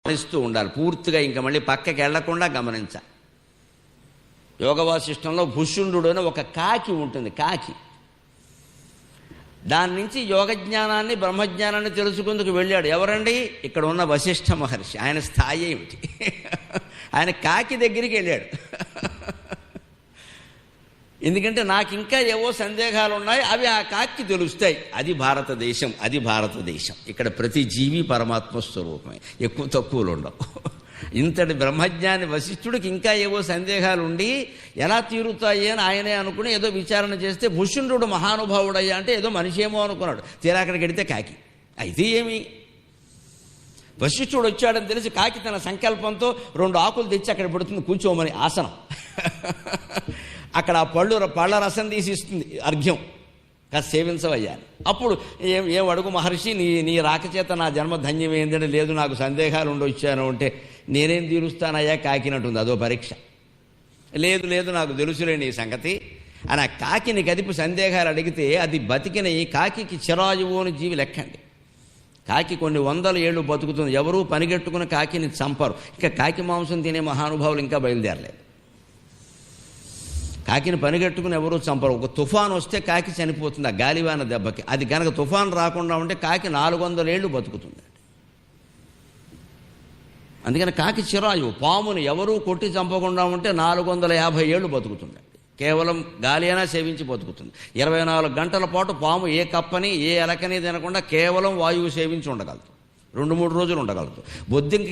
గమనిస్తూ ఉండాలి పూర్తిగా. ఇంకా మళ్ళీ పక్కకి వెళ్లకుండా గమనించాలి. యోగ వాసిష్టంలో భుషుండు అని ఒక కాకి ఉంటుంది. కాకి దాని నుంచి యోగ జ్ఞానాన్ని బ్రహ్మజ్ఞానాన్ని తెలుసుకుందుకు వెళ్ళాడు. ఎవరండి? ఇక్కడ ఉన్న వశిష్ఠ మహర్షి. ఆయన స్థాయి ఏమిటి? ఆయన కాకి దగ్గరికి వెళ్ళాడు. ఎందుకంటే నాకు ఇంకా ఏవో సందేహాలు ఉన్నాయి, అవి ఆ కాకి తెలుస్తాయి. అది భారతదేశం, అది భారతదేశం. ఇక్కడ ప్రతి జీవి పరమాత్మ స్వరూపమే, ఎక్కువ తక్కువలు ఉండవు. ఇంతటి బ్రహ్మజ్ఞాని వశిష్ఠుడికి ఇంకా ఏవో సందేహాలు ఉండి ఎలా తీరుతాయి అని ఆయనే అనుకుని ఏదో విచారణ చేస్తే భుషుండు మహానుభావుడయ్యా అంటే ఏదో మనిషి ఏమో అనుకున్నాడు. తీరా అక్కడికి వెడితే కాకి. అయితే ఏమి, వశిష్ఠుడు వచ్చాడని తెలిసి కాకి తన సంకల్పంతో 2 ఆకులు తెచ్చి అక్కడ పెడుతుంది కూర్చోమని, ఆసనం. అక్కడ ఆ పళ్ళ రసం తీసి ఇస్తుంది, అర్ఘ్యం. కాస్త సేవించవయ్యా. అప్పుడు ఏం అడుగు మహర్షి, నీ రాకచేత నా జన్మ ధన్యమైందని. లేదు, నాకు సందేహాలు ఉండొచ్చాను అంటే నేనేం తీరుస్తానయ్యా కాకినట్టుంది, అదో పరీక్ష. లేదు నాకు తెలుసులే నీ సంగతి అని ఆ కాకిని కదిపి సందేహాలు అడిగితే అది బతికిన ఈ కాకి చిరాయువు అని జీవి లెక్కండి. కాకి కొన్ని 100 ఏళ్ళు బతుకుతుంది. ఎవరూ పనిగట్టుకుని కాకిని చంపరు. ఇంకా కాకి మాంసం తినే మహానుభావులు ఇంకా బయలుదేరలేదు. కాకిని పనిగట్టుకుని ఎవరూ చంపరు. ఒక తుఫాను వస్తే కాకి చనిపోతుంది ఆ గాలివాన దెబ్బకి. అది కనుక తుఫాను రాకుండా ఉంటే కాకి 400 ఏళ్ళు బతుకుతుంది. అందుకని కాకి చిరాయువు. పాముని ఎవరూ కొట్టి చంపకుండా ఉంటే 450 ఏళ్ళు బతుకుతుంది. కేవలం గాలి అయినా సేవించి బతుకుతుంది. 24 గంటల పాటు పాము ఏ కప్పని ఏ ఎలకని తినకుండా కేవలం వాయువు సేవించి ఉండగలదు. 2-3 రోజులు ఉండగలదు. బొద్దింక